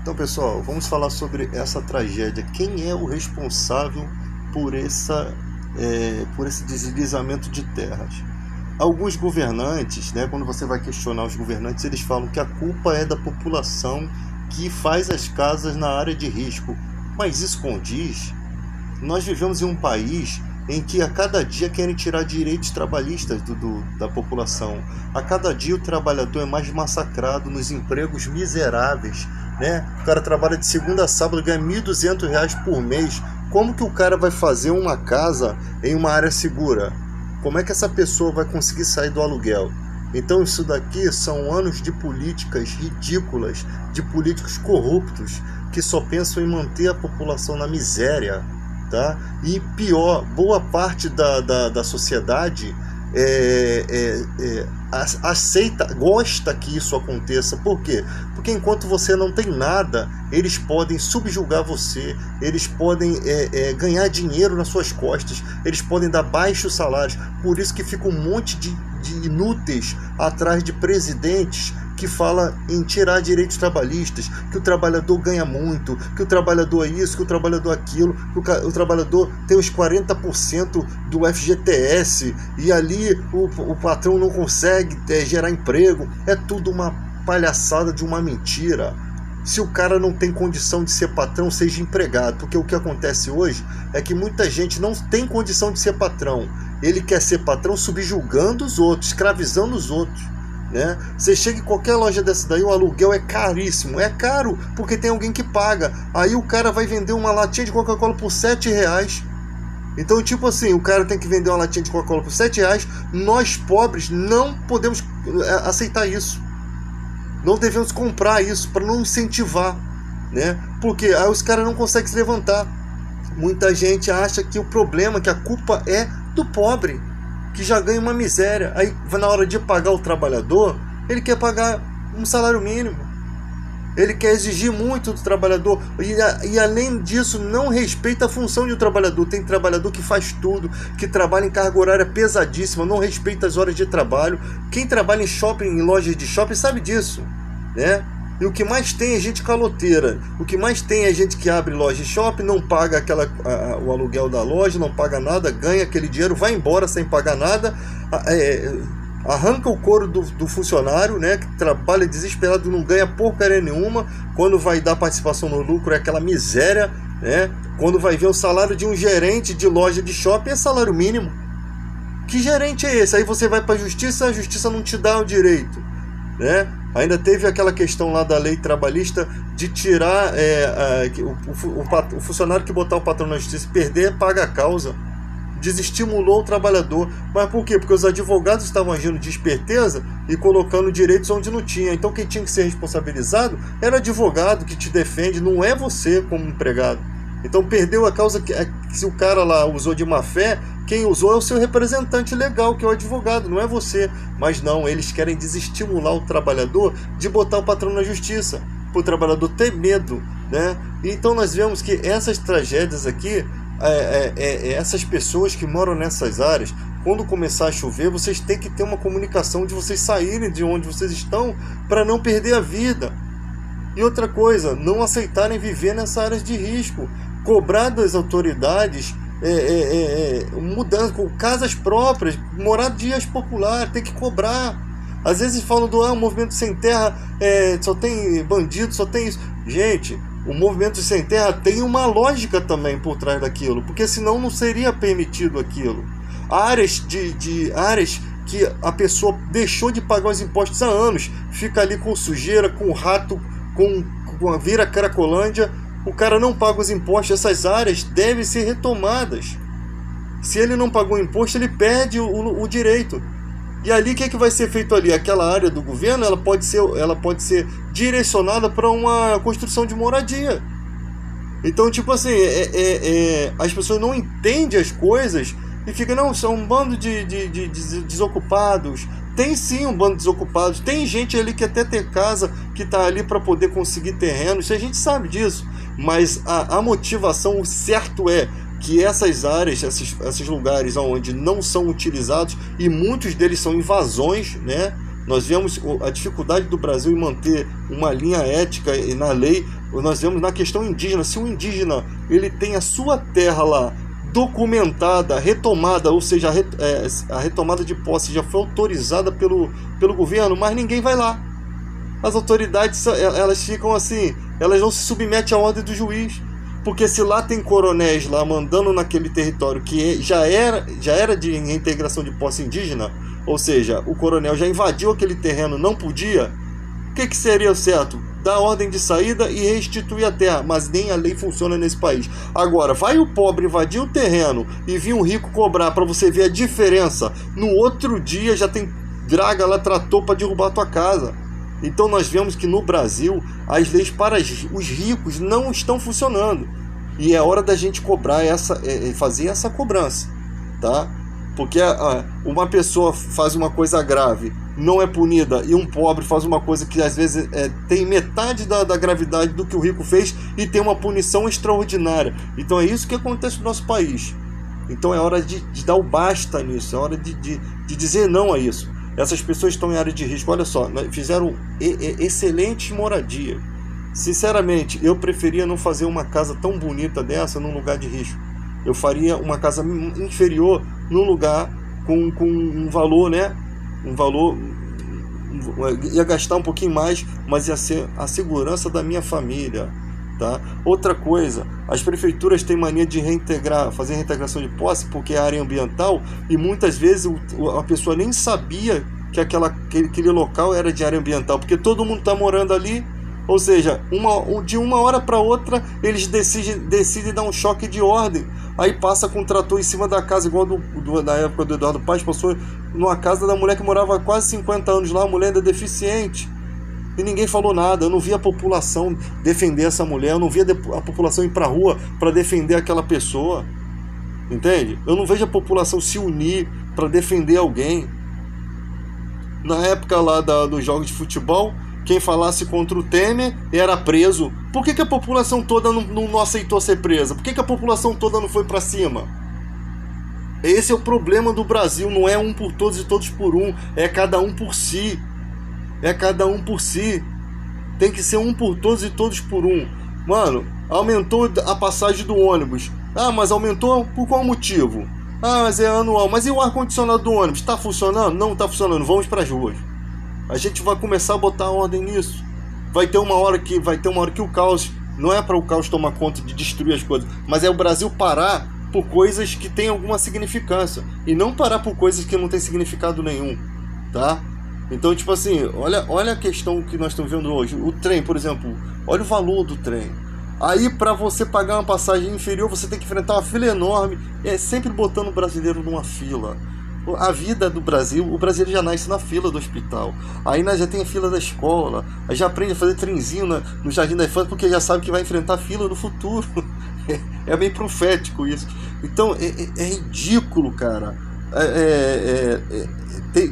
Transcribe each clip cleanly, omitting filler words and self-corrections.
Então, pessoal, vamos falar sobre essa tragédia. Quem é o responsável por esse deslizamento de terras? Alguns governantes, né, quando você vai questionar os governantes, eles falam que a culpa é da população que faz as casas na área de risco. Mas isso condiz. Nós vivemos em um país em que a cada dia querem tirar direitos trabalhistas da população. A cada dia o trabalhador é mais massacrado nos empregos miseráveis, né? O cara trabalha de segunda a sábado, ganha R$ 1.200 por mês. Como que o cara vai fazer uma casa em uma área segura? Como é que essa pessoa vai conseguir sair do aluguel? Então isso daqui são anos de políticas ridículas, de políticos corruptos, que só pensam em manter a população na miséria. Tá? E pior, boa parte da sociedade aceita, gosta que isso aconteça. Por quê? Porque enquanto você não tem nada, eles podem subjugar você, eles podem ganhar dinheiro nas suas costas, eles podem dar baixos salários. Por isso que fica um monte de inúteis atrás de presidentes que fala em tirar direitos trabalhistas, que o trabalhador ganha muito, que o trabalhador é isso, que o trabalhador é aquilo, que o trabalhador tem os 40% do FGTS e ali o patrão não consegue gerar emprego. É tudo uma palhaçada de uma mentira. Se o cara não tem condição de ser patrão, seja empregado, porque o que acontece hoje é que muita gente não tem condição de ser patrão. Ele quer ser patrão subjugando os outros, escravizando os outros, né? Você chega em qualquer loja dessa daí, o aluguel é caríssimo. É caro porque tem alguém que paga. Aí o cara vai vender uma latinha de Coca-Cola por R$7. Então, tipo assim, o cara tem que vender uma latinha de Coca-Cola por R$7. Nós, pobres, não podemos aceitar isso. Não devemos comprar isso para não incentivar, né? Porque aí os caras não conseguem se levantar. Muita gente acha que o problema, que a culpa é do pobre, que já ganha uma miséria. Aí na hora de pagar o trabalhador, ele quer pagar um salário mínimo. Ele quer exigir muito do trabalhador e além disso não respeita a função de um trabalhador. Tem trabalhador que faz tudo, que trabalha em carga horária pesadíssima, não respeita as horas de trabalho. Quem trabalha em shopping, em lojas de shopping, sabe disso, né? E o que mais tem é gente caloteira. O que mais tem é gente que abre loja de shopping, não paga o aluguel da loja, não paga nada, ganha aquele dinheiro, vai embora sem pagar nada, arranca o couro do funcionário, né, que trabalha desesperado, não ganha porcaria nenhuma. Quando vai dar participação no lucro é aquela miséria, né? Quando vai ver o salário de um gerente de loja de shopping é salário mínimo. Que gerente é esse? Aí você vai para a justiça não te dá o direito, né? Ainda teve aquela questão lá da lei trabalhista de tirar o funcionário que botar o patrão na justiça perder, paga a causa. Desestimulou o trabalhador. Mas por quê? Porque os advogados estavam agindo de esperteza e colocando direitos onde não tinha. Então quem tinha que ser responsabilizado era o advogado que te defende, não é você como empregado. Então perdeu a causa que se o cara lá usou de má fé, quem usou é o seu representante legal, que é o advogado, não é você. Mas não, eles querem desestimular o trabalhador de botar o patrão na justiça, para o trabalhador ter medo, né? Então nós vemos que essas tragédias aqui, essas pessoas que moram nessas áreas, quando começar a chover, vocês têm que ter uma comunicação de vocês saírem de onde vocês estão para não perder a vida. E outra coisa, não aceitarem viver nessas áreas de risco, cobrar das autoridades mudança, com casas próprias, moradias populares, tem que cobrar. Às vezes falam do movimento sem terra, só tem bandido, só tem isso. Gente, o movimento sem terra tem uma lógica também por trás daquilo, porque senão não seria permitido aquilo. Áreas áreas que a pessoa deixou de pagar os impostos há anos, fica ali com sujeira, com rato, com a vira Cracolândia, o cara não paga os impostos. Essas áreas devem ser retomadas. Se ele não pagou o imposto, ele perde o direito. E ali o que é que vai ser feito ali? Aquela área do governo, ela pode ser direcionada para uma construção de moradia. Então, tipo assim, as pessoas não entendem as coisas e ficam, não, são um bando de desocupados. Tem sim um bando de desocupados, tem gente ali que até tem casa, que está ali para poder conseguir terreno, isso a gente sabe disso. Mas a motivação, o certo é que essas áreas, esses lugares onde não são utilizados, e muitos deles são invasões, né? Nós vemos a dificuldade do Brasil em manter uma linha ética na lei. Nós vemos na questão indígena. Se um indígena ele tem a sua terra lá documentada, retomada, ou seja, a retomada de posse já foi autorizada pelo governo, mas ninguém vai lá. As autoridades, elas ficam assim, elas não se submetem à ordem do juiz. Porque se lá tem coronéis lá mandando naquele território que já era de reintegração de posse indígena, ou seja, o coronel já invadiu aquele terreno, não podia, o que seria o certo? Dar ordem de saída e restituir a terra, mas nem a lei funciona nesse país. Agora, vai o pobre invadir o terreno e vir um rico cobrar, para você ver a diferença. No outro dia já tem draga lá, trator para derrubar a tua casa. Então nós vemos que no Brasil as leis para os ricos não estão funcionando. E é hora da gente cobrar fazer essa cobrança, tá? Porque uma pessoa faz uma coisa grave, não é punida, e um pobre faz uma coisa que às vezes tem metade da gravidade do que o rico fez e tem uma punição extraordinária. Então é isso que acontece no nosso país. Então é hora de dar o basta nisso, é hora de dizer não a isso. Essas pessoas estão em área de risco. Olha só, fizeram excelentes moradias. Sinceramente, eu preferia não fazer uma casa tão bonita dessa num lugar de risco. Eu faria uma casa inferior num lugar com um valor, né? Um valor... Ia gastar um pouquinho mais, mas ia ser a segurança da minha família, tá? Outra coisa, as prefeituras têm mania de fazer reintegração de posse porque é área ambiental, e muitas vezes a pessoa nem sabia que aquele local era de área ambiental, porque todo mundo está morando ali. Ou seja, de uma hora para outra eles decidem dar um choque de ordem. Aí passa com um trator em cima da casa, igual na época do Eduardo Paes, passou numa casa da mulher que morava há quase 50 anos lá, a mulher ainda deficiente. E ninguém falou nada. Eu não vi a população defender essa mulher, eu não vi a população ir pra rua para defender aquela pessoa. Entende? Eu não vejo a população se unir para defender alguém. Na época lá dos jogos de futebol, quem falasse contra o Temer era preso. Por que a população toda não aceitou ser presa? Por que a população toda não foi para cima? Esse é o problema do Brasil. Não é um por todos e todos por um. É cada um por si. É cada um por si. Tem que ser um por todos e todos por um. Mano, aumentou a passagem do ônibus. Ah, mas aumentou por qual motivo? Ah, mas é anual. Mas e o ar-condicionado do ônibus? Está funcionando? Não está funcionando. Vamos para as ruas. A gente vai começar a botar ordem nisso. Vai ter uma hora que o caos, não é para o caos tomar conta de destruir as coisas, mas é o Brasil parar por coisas que têm alguma significância e não parar por coisas que não tem significado nenhum, tá? Então, tipo assim, olha a questão que nós estamos vendo hoje. O trem, por exemplo, olha o valor do trem. Aí, para você pagar uma passagem inferior, você tem que enfrentar uma fila enorme. É sempre botando o brasileiro numa fila. A vida do Brasil, o brasileiro já nasce na fila do hospital. Aí nós já tem a fila da escola. Aí já aprende a fazer trenzinho no Jardim da Infância, porque já sabe que vai enfrentar a fila no futuro. É bem profético isso. Então é ridículo, cara.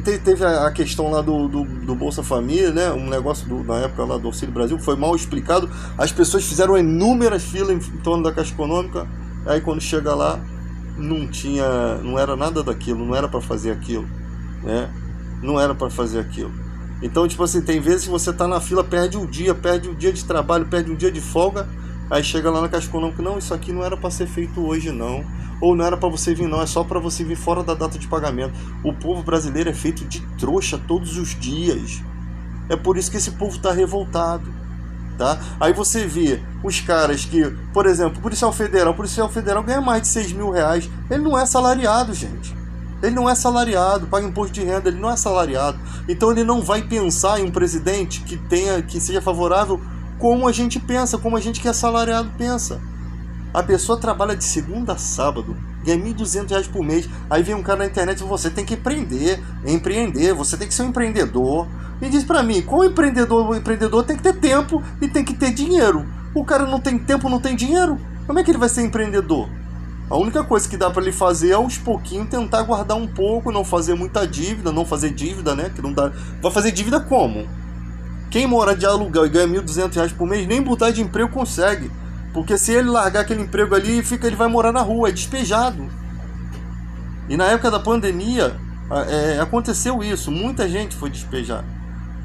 Teve a questão lá do Bolsa Família, né? Um negócio na época lá do Auxílio Brasil, foi mal explicado. As pessoas fizeram inúmeras filas em torno da Caixa Econômica. Aí quando chega lá, não era nada daquilo, não era para fazer aquilo, né? Não era para fazer aquilo. Então, tipo assim, tem vezes que você tá na fila, perde um dia de trabalho, perde um dia de folga, aí chega lá na Caixa Econômica, não, isso aqui não era para ser feito hoje não, ou não era para você vir não, é só para você vir fora da data de pagamento. O povo brasileiro é feito de trouxa todos os dias. É por isso que esse povo tá revoltado, tá? Aí você vê os caras que, por exemplo, o policial federal ganha mais de 6 mil reais. Ele não é salariado, gente. Ele não é salariado, paga imposto de renda, ele não é salariado. Então ele não vai pensar em um presidente que seja favorável como a gente pensa, como a gente que é salariado pensa. A pessoa trabalha de segunda a sábado, ganha R$ 1.200 por mês. Aí vem um cara na internet e fala, você tem que empreender, você tem que ser um empreendedor. E diz pra mim, o empreendedor tem que ter tempo e tem que ter dinheiro. O cara não tem tempo, não tem dinheiro, como é que ele vai ser empreendedor? A única coisa que dá pra ele fazer é aos pouquinhos tentar guardar um pouco, não fazer muita dívida, não fazer dívida, né? Que não dá. Vai fazer dívida como? Quem mora de aluguel e ganha R$ 1.200 por mês, nem mudar de emprego consegue. Porque se ele largar aquele emprego ali, ele vai morar na rua, é despejado. E na época da pandemia, aconteceu isso, muita gente foi despejada.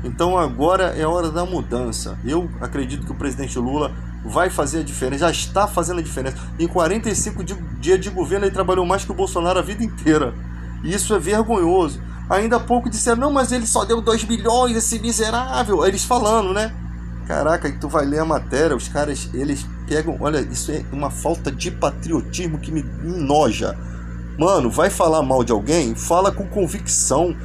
Então agora é hora da mudança. Eu acredito que o presidente Lula vai fazer a diferença, já está fazendo a diferença. Em 45 dias de governo ele trabalhou mais que o Bolsonaro a vida inteira. E isso é vergonhoso. Ainda há pouco disseram, não, mas ele só deu 2 bilhões, esse miserável. Eles falando, né? Caraca, que tu vai ler a matéria, os caras, eles pegam... Olha, isso é uma falta de patriotismo que me enoja. Mano, vai falar mal de alguém? Fala com convicção.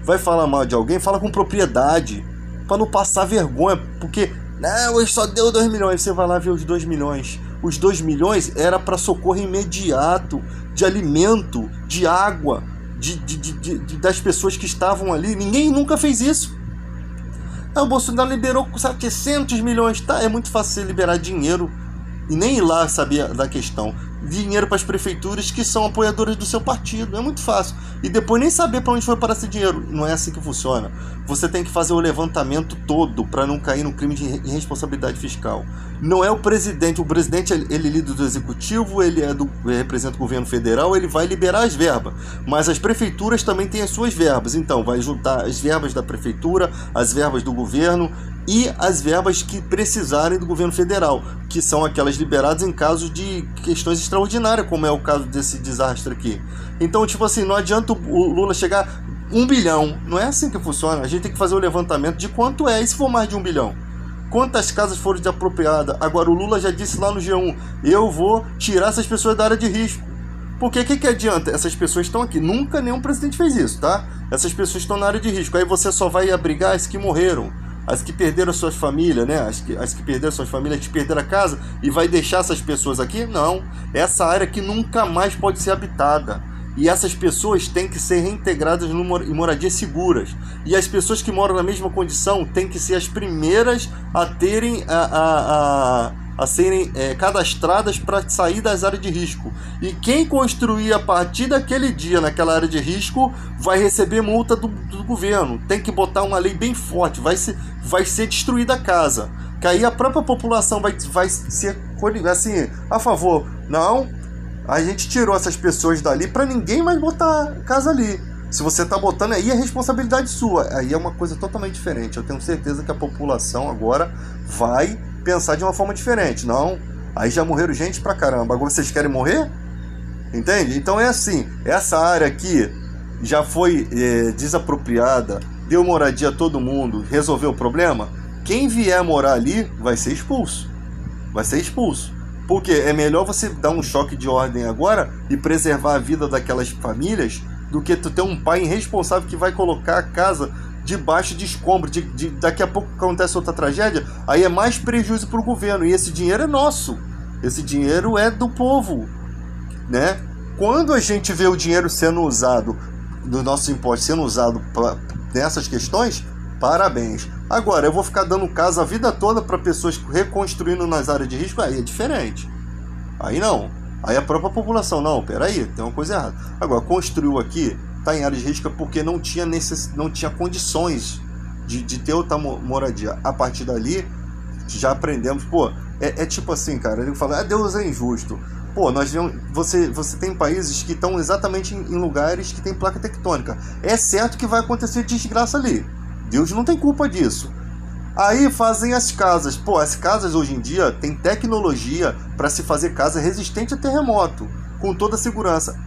Vai falar mal de alguém? Fala com propriedade. Pra não passar vergonha. Porque, não, ele só deu 2 milhões. Você vai lá ver os 2 milhões. Os 2 milhões era para socorro imediato. De alimento, de água. Das pessoas que estavam ali. Ninguém nunca fez isso. O Bolsonaro liberou 700 milhões. Tá, é muito fácil você liberar dinheiro e nem ir lá saber da questão. Dinheiro para as prefeituras que são apoiadoras do seu partido. É muito fácil. E depois nem saber para onde foi parar esse dinheiro. Não é assim que funciona. Você tem que fazer o levantamento todo para não cair no crime de irresponsabilidade fiscal. Não é o presidente. O presidente, ele é líder do executivo, ele representa o governo federal, ele vai liberar as verbas. Mas as prefeituras também têm as suas verbas. Então, vai juntar as verbas da prefeitura, as verbas do governo e as verbas que precisarem do governo federal, que são aquelas liberadas em caso de questões extraordinárias, como é o caso desse desastre aqui. Então, tipo assim, não adianta o Lula chegar 1 bilhão. Não é assim que funciona. A gente tem que fazer o levantamento de quanto é, e se for mais de 1 bilhão. Quantas casas foram desapropriadas? Agora o Lula já disse lá no G1, eu vou tirar essas pessoas da área de risco. Porque o que adianta? Essas pessoas estão aqui. Nunca nenhum presidente fez isso, tá? Essas pessoas estão na área de risco. Aí você só vai abrigar as que morreram, as que perderam suas famílias, né? As que perderam suas famílias, que perderam a casa, e vai deixar essas pessoas aqui? Não. Essa área que nunca mais pode ser habitada. E essas pessoas têm que ser reintegradas em moradias seguras. E as pessoas que moram na mesma condição têm que ser as primeiras a terem a serem cadastradas para sair das áreas de risco. E quem construir a partir daquele dia naquela área de risco vai receber multa do governo. Tem que botar uma lei bem forte. Vai ser destruída a casa. Que aí a própria população vai ser assim, a favor. Não, a gente tirou essas pessoas dali para ninguém mais botar casa ali. Se você está botando aí, é responsabilidade sua. Aí é uma coisa totalmente diferente. Eu tenho certeza que a população agora vai pensar de uma forma diferente. Não, aí já morreram gente pra caramba. Agora vocês querem morrer? Entende? Então é assim, essa área aqui já foi desapropriada, deu moradia a todo mundo, resolveu o problema. Quem vier morar ali vai ser expulso. Vai ser expulso. Porque é melhor você dar um choque de ordem agora e preservar a vida daquelas famílias do que tu ter um pai irresponsável que vai colocar a casa debaixo de escombro. Daqui a pouco acontece outra tragédia, aí é mais prejuízo para o governo. E esse dinheiro é nosso. Esse dinheiro é do povo, né? Quando a gente vê o dinheiro sendo usado, do nosso imposto sendo usado nessas questões, parabéns. Agora, eu vou ficar dando casa a vida toda para pessoas reconstruindo nas áreas de risco? Aí é diferente. Aí não. Aí a própria população, não, peraí, tem uma coisa errada. Agora, construiu aqui, tá em área de risco porque não tinha condições de ter outra moradia. A partir dali, já aprendemos, pô, é tipo assim, cara, ele fala, Deus é injusto. Pô, nós vemos, você tem países que estão exatamente em lugares que tem placa tectônica. É certo que vai acontecer desgraça ali. Deus não tem culpa disso. Aí fazem as casas. Pô, as casas hoje em dia tem tecnologia para se fazer casa resistente a terremoto, com toda a segurança.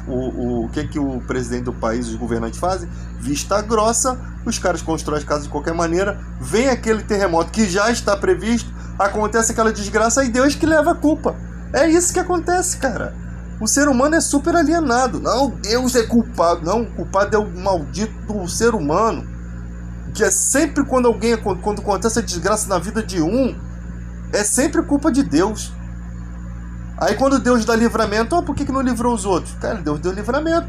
O que o presidente do país, os governantes fazem? Vista grossa, os caras constroem as casas de qualquer maneira, vem aquele terremoto que já está previsto, acontece aquela desgraça e Deus que leva a culpa. É isso que acontece, cara. O ser humano é super alienado. Não, Deus é culpado. Não, o culpado é o maldito do ser humano. Que é sempre quando acontece a desgraça na vida de um, é sempre culpa de Deus. Aí quando Deus dá livramento, por que não livrou os outros? Cara, Deus deu livramento.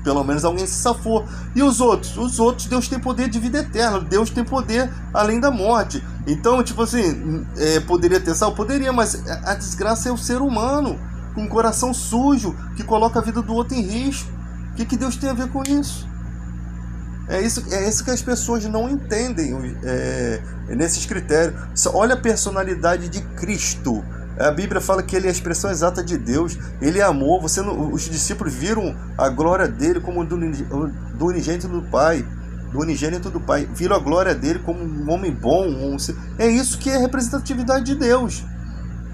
Pelo menos alguém se safou. E os outros? Os outros, Deus tem poder de vida eterna. Deus tem poder além da morte. Então, tipo assim, poderia ter salvo? Poderia, mas a desgraça é o ser humano, com um coração sujo, que coloca a vida do outro em risco. O que Deus tem a ver com isso? É isso que as pessoas não entendem nesses critérios. Olha a personalidade de Cristo. A Bíblia fala que ele é a expressão exata de Deus. Ele é amor. Os discípulos viram a glória dele como do unigênito do Pai. do unigênito do Pai, viram a glória dele como um homem bom. É isso que é representatividade de Deus.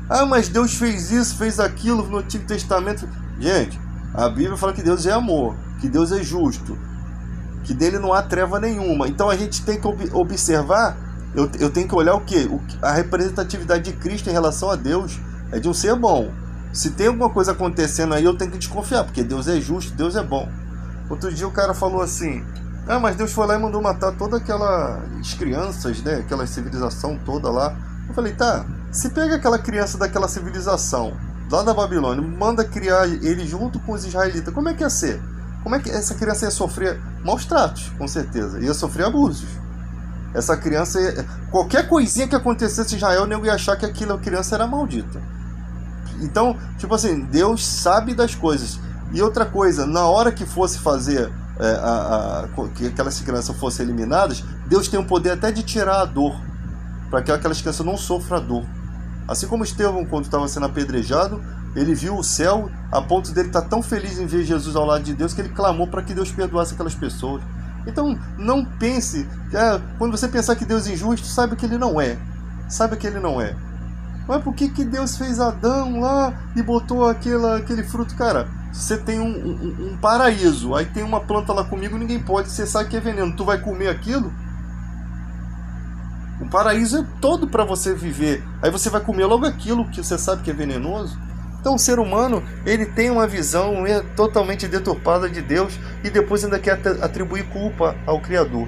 Ah, mas Deus fez isso, fez aquilo no Antigo Testamento. Gente, a Bíblia fala que Deus é amor, que Deus é justo, que dele não há treva nenhuma. Então a gente tem que observar, eu tenho que olhar o quê? A representatividade de Cristo em relação a Deus é de um ser bom. Se tem alguma coisa acontecendo aí, eu tenho que desconfiar, porque Deus é justo, Deus é bom. Outro dia o cara falou assim: ah, mas Deus foi lá e mandou matar todas aquelas crianças, né? Aquela civilização toda lá. Eu falei, tá, se pega aquela criança daquela civilização, lá da Babilônia, manda criar ele junto com os israelitas, como é que ia ser? Como é que essa criança ia sofrer maus tratos, com certeza? Ia sofrer abusos. Essa criança, qualquer coisinha que acontecesse em Israel, o nego ia achar que aquela criança era maldita. Então, tipo assim, Deus sabe das coisas. E outra coisa, na hora que fosse fazer que aquelas crianças fossem eliminadas, Deus tem o poder até de tirar a dor, para que aquelas crianças não sofram a dor. Assim como Estevão, quando estava sendo apedrejado, ele viu o céu a ponto dele estar tão feliz em ver Jesus ao lado de Deus que ele clamou para que Deus perdoasse aquelas pessoas. Então não pense, quando você pensar que Deus é injusto, saiba que ele não é. Saiba que ele não é. Mas por que Deus fez Adão lá e botou aquele fruto? Cara, você tem um paraíso, aí tem uma planta lá comigo, ninguém pode, você sabe que é veneno, tu vai comer aquilo? O paraíso é todo para você viver, aí você vai comer logo aquilo que você sabe que é venenoso? Então o ser humano, ele tem uma visão totalmente deturpada de Deus e depois ainda quer atribuir culpa ao Criador.